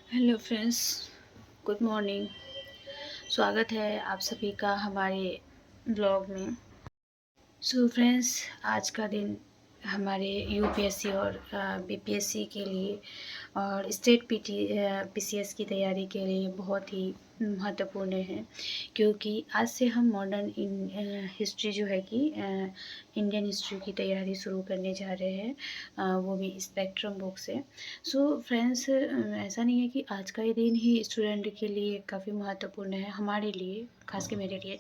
Hello friends, good morning. स्वागत है आप सभी का हमारे ब्लॉग में। सो फ्रेंड्स, आज का दिन हमारे यूपीएससी और बीपीएससी के लिए और स्टेट पीसीएस की तैयारी के लिए बहुत ही महत्वपूर्ण है, क्योंकि आज से हम मॉडर्न हिस्ट्री जो है कि इंडियन हिस्ट्री की तैयारी शुरू करने जा रहे हैं, वो भी स्पेक्ट्रम बुक से। सो फ्रेंड्स, ऐसा नहीं है कि आज का ये दिन ही स्टूडेंट के लिए काफ़ी महत्वपूर्ण है। हमारे लिए, खास के मेरे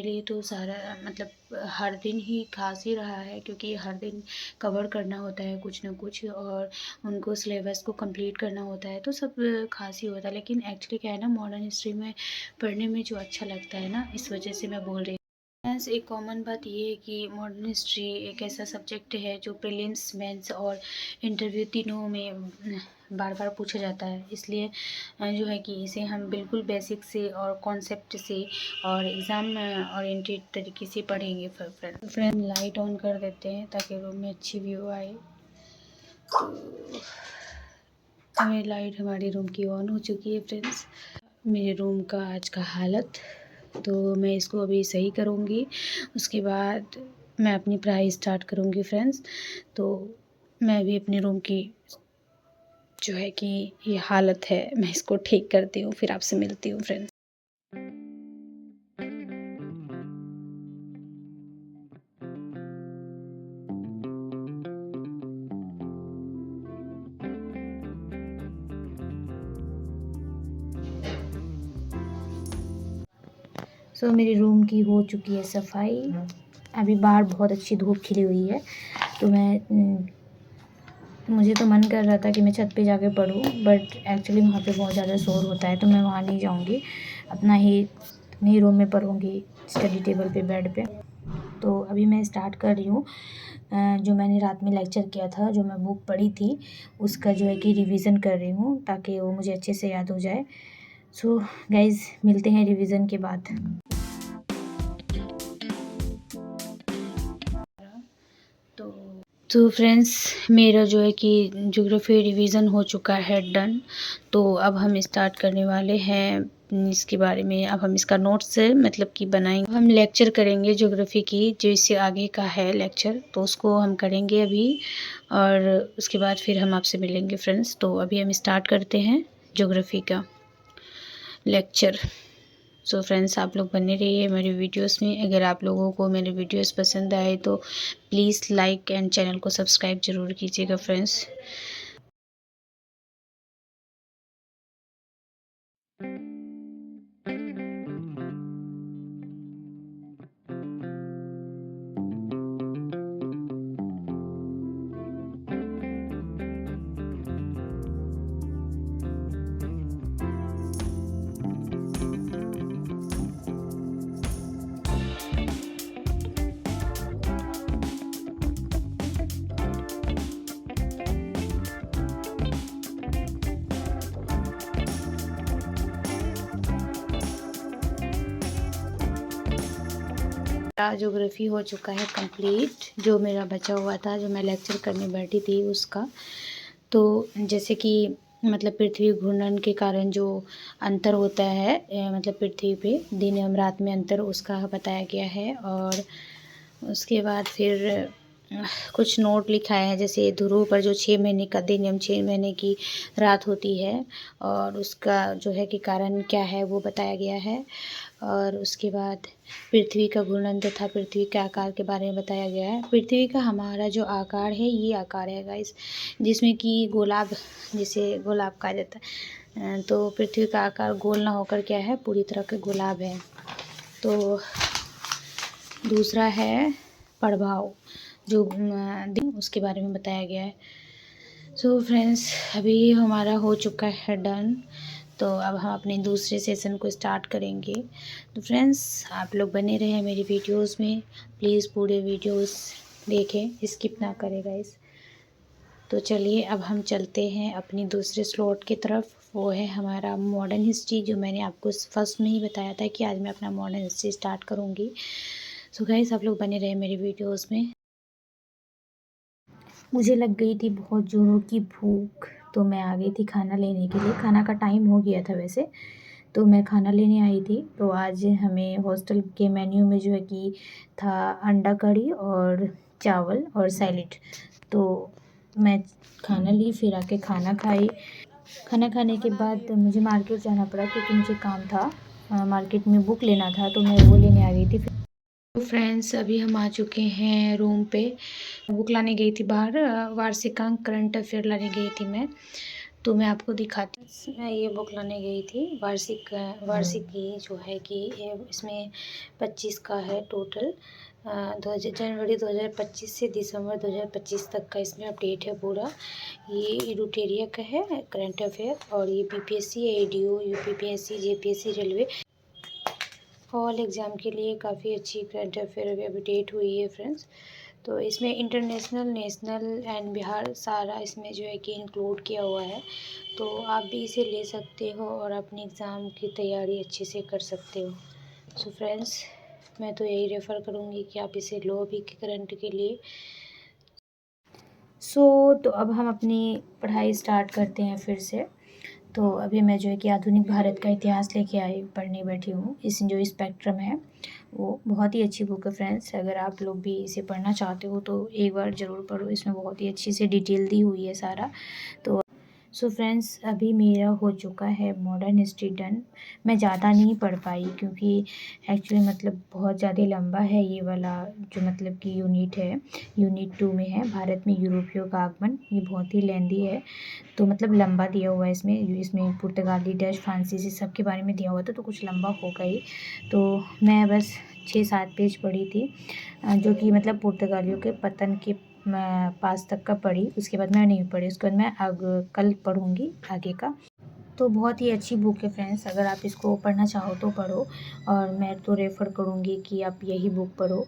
लिए तो सारा मतलब हर दिन ही खास ही रहा है, क्योंकि हर दिन कवर करना होता है कुछ ना कुछ, और उनको सिलेबस को कंप्लीट करना होता है, तो सब खास ही होता है। लेकिन एक्चुअली क्या है ना, मॉडर्न हिस्ट्री में पढ़ने में जो अच्छा लगता है ना, इस वजह से मैं बोल रही हूँ। फ्रेंड्स, एक कॉमन बात ये है कि मॉडर्न हिस्ट्री एक ऐसा सब्जेक्ट है जो प्रीलिम्स, मेंस और इंटरव्यू तीनों में बार बार पूछा जाता है। इसलिए जो है कि इसे हम बिल्कुल बेसिक से और कॉन्सेप्ट से और एग्ज़ाम ओरिएंटेड तरीके से पढ़ेंगे। फ्रेंड, लाइट ऑन कर देते हैं ताकि रूम में अच्छी व्यू आए। तो हमें लाइट हमारे रूम की ऑन हो चुकी है फ्रेंड्स। मेरे रूम का आज का हालत, तो मैं इसको अभी सही करूँगी, उसके बाद मैं अपनी पढ़ाई स्टार्ट करूँगी फ्रेंड्स। तो मैं अभी अपने रूम की जो है कि ये हालत है, मैं इसको ठीक करती हूँ, फिर आपसे मिलती हूँ फ्रेंड्स। सो मेरे रूम की हो चुकी है सफाई। अभी बाहर बहुत अच्छी धूप खिली हुई है, तो मुझे तो मन कर रहा था कि मैं छत पे जाके पढूं, बट एक्चुअली वहाँ पे बहुत ज़्यादा शोर होता है, तो मैं वहाँ नहीं जाऊँगी। अपने रूम में पढूँगी, स्टडी टेबल पे, बेड पे। तो अभी मैं स्टार्ट कर रही हूँ। जो मैंने रात में लेक्चर किया था, जो मैं बुक पढ़ी थी, उसका जो है कि रिवीजन कर रही हूँ, ताकि वो मुझे अच्छे से याद हो जाए। सो गाइज़, मिलते हैं रिवीजन के बाद। तो फ्रेंड्स, मेरा जो है कि ज्योग्राफी रिवीजन हो चुका है डन। तो अब हम स्टार्ट करने वाले हैं इसके बारे में। अब हम इसका नोट्स मतलब कि बनाएंगे। हम लेक्चर करेंगे ज्योग्राफी की, जो इससे आगे का है लेक्चर, तो उसको हम करेंगे अभी, और उसके बाद फिर हम आपसे मिलेंगे फ्रेंड्स। तो अभी हम स्टार्ट करते हैं ज्योग्राफी का लेक्चर। सो फ्रेंड्स, आप लोग बने रहिए मेरे वीडियोस में। अगर आप लोगों को मेरे वीडियोस पसंद आए तो प्लीज़ लाइक एंड चैनल को सब्सक्राइब ज़रूर कीजिएगा फ्रेंड्स। ज्योग्राफी हो चुका है कंप्लीट, जो मेरा बचा हुआ था, जो मैं लेक्चर करने बैठी थी उसका। तो जैसे कि मतलब पृथ्वी घूर्णन के कारण जो अंतर होता है, मतलब पृथ्वी पे दिन एवं रात में अंतर, उसका बताया गया है। और उसके बाद फिर कुछ नोट लिखा है, जैसे ध्रुव पर जो 6 महीने का दिन एवं 6 महीने की रात होती है, और उसका जो है कि कारण क्या है वो बताया गया है। और उसके बाद पृथ्वी का घूर्णन तथा पृथ्वी के आकार के बारे में बताया गया है। पृथ्वी का हमारा जो आकार है, ये आकार है गाइस, जिसमें कि गोलाब, जिसे गोलाब कहा जाता है। तो पृथ्वी का आकार गोल ना होकर क्या है, पूरी तरह के गोलाब है। तो दूसरा है प्रभाव, जो दिन, उसके बारे में बताया गया है। सो फ्रेंड्स, अभी हमारा हो चुका है डन। तो अब हम अपने दूसरे सेशन को स्टार्ट करेंगे। तो फ्रेंड्स, आप लोग बने रहें मेरी वीडियोस में, प्लीज़ पूरे वीडियोस देखें, स्किप ना करें गाइस। तो चलिए अब हम चलते हैं अपनी दूसरे स्लॉट की तरफ, वो है हमारा मॉडर्न हिस्ट्री, जो मैंने आपको फर्स्ट में ही बताया था कि आज मैं अपना मॉडर्न हिस्ट्री स्टार्ट करूँगी। सो गाइस, आप लोग बने रहें मेरी वीडियोस में। मुझे लग गई थी बहुत ज़ोरों की भूख, तो मैं आ गई थी खाना लेने के लिए। खाना का टाइम हो गया था वैसे, तो मैं खाना लेने आई थी। तो आज हमें हॉस्टल के मेन्यू में जो है कि था अंडा कढ़ी और चावल और सैलेड। तो मैं खाना ली, फिर आके खाना खाई। खाना खाने के बाद मुझे मार्केट जाना पड़ा क्योंकि मुझे काम था, मार्केट में बुक लेना था, तो मैं वो लेने आ गई थी। तो फ्रेंड्स अभी हम आ चुके हैं रूम पे। बुक लाने गई थी बाहर, वार्षिकांक करंट अफेयर लाने गई थी मैं। तो मैं आपको दिखाती हूँ, मैं ये बुक लाने गई थी वार्षिक की जो है कि इसमें 25 का है टोटल। जनवरी 2025 से दिसंबर 2025 तक का इसमें अपडेट है पूरा। ये एडुटेरिया का है करंट अफेयर, और ये BPSC, ADO, UPPSC, JPSC, railway all exam के लिए काफ़ी अच्छी करंट अफेयर अभी अपडेट हुई है फ्रेंड्स। तो इसमें इंटरनेशनल, नेशनल एंड बिहार सारा इसमें जो है कि इंक्लूड किया हुआ है। तो आप भी इसे ले सकते हो और अपने एग्ज़ाम की तैयारी अच्छे से कर सकते हो। सो फ्रेंड्स, मैं तो यही रेफ़र करूँगी कि आप इसे लो अभी के करंट के लिए। तो अब हम अपनी पढ़ाई स्टार्ट करते हैं फिर से। तो अभी मैं जो है कि आधुनिक भारत का इतिहास लेके आई पढ़ने बैठी हूँ। इस जो स्पेक्ट्रम है वो बहुत ही अच्छी बुक है फ्रेंड्स। अगर आप लोग भी इसे पढ़ना चाहते हो तो एक बार ज़रूर पढ़ो, इसमें बहुत ही अच्छी से डिटेल दी हुई है सारा। तो सो फ्रेंड्स, अभी मेरा हो चुका है मॉडर्न हिस्ट्री डन। मैं ज़्यादा नहीं पढ़ पाई क्योंकि एक्चुअली मतलब बहुत ज़्यादा लंबा है ये वाला जो मतलब कि यूनिट है। यूनिट 2 में है भारत में यूरोपियों का आगमन। ये बहुत ही लेंदी है, तो मतलब लंबा दिया हुआ है इसमें पुर्तगाली, डच, फ्रांसीसी सब के बारे में दिया हुआ था, तो कुछ लंबा होगा ही। तो मैं बस 6-7 पेज पढ़ी थी, जो कि मतलब पुर्तगालियों के पतन के पास तक का पढ़ी। उसके बाद मैं नहीं पढ़ी, उसके बाद मैं कल पढ़ूँगी आगे का। तो बहुत ही अच्छी बुक है फ्रेंड्स, अगर आप इसको पढ़ना चाहो तो पढ़ो, और मैं तो रेफ़र करूँगी कि आप यही बुक पढ़ो।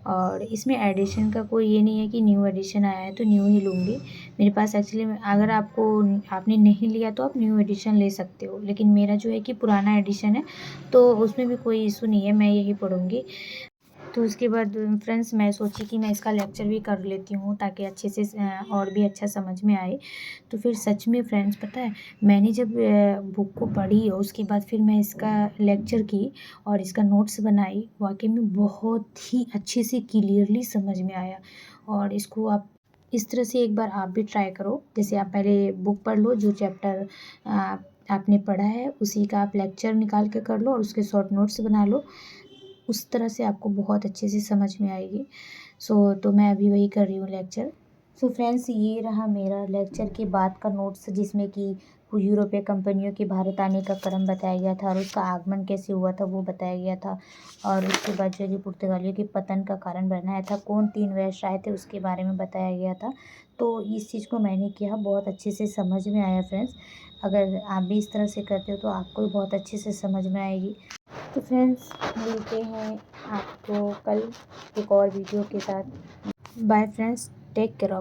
और इसमें एडिशन का कोई ये नहीं है कि न्यू एडिशन आया है तो न्यू ही लूँगी। मेरे पास एक्चुअली अगर आपने नहीं लिया तो आप न्यू एडिशन ले सकते हो, लेकिन मेरा जो है कि पुराना एडिशन है, तो उसमें भी कोई इशू नहीं है, मैं यही पढ़ूँगी। तो उसके बाद फ्रेंड्स मैं सोची कि मैं इसका लेक्चर भी कर लेती हूँ ताकि अच्छे से और भी अच्छा समझ में आए। तो फिर सच में फ्रेंड्स पता है, मैंने जब बुक को पढ़ी और उसके बाद फिर मैं इसका लेक्चर की और इसका नोट्स बनाई, वाकई में बहुत ही अच्छे से क्लियरली समझ में आया। और इसको आप इस तरह से एक बार आप भी ट्राई करो। जैसे आप पहले बुक पढ़ लो, जो चैप्टर आपने पढ़ा है उसी का आप लेक्चर निकाल के कर लो और उसके शॉर्ट नोट्स बना लो। उस तरह से आपको बहुत अच्छे से समझ में आएगी। तो मैं अभी वही कर रही हूँ लेक्चर। सो फ्रेंड्स, ये रहा मेरा लेक्चर के बाद का नोट्स, जिसमें कि यूरोपीय कंपनियों के भारत आने का क्रम बताया गया था और उसका आगमन कैसे हुआ था वो बताया गया था। और उसके बाद जो है कि पुर्तगालियों के पतन का कारण बनाया था, कौन 3 वैश्य आए थे उसके बारे में बताया गया था। तो इस चीज़ को मैंने किया, बहुत अच्छे से समझ में आया फ्रेंड्स। अगर आप भी इस तरह से करते हो तो आपको भी बहुत अच्छे से समझ में आएगी। तो फ्रेंड्स, मिलते हैं आपको कल एक और वीडियो के साथ। Bye friends, take care of.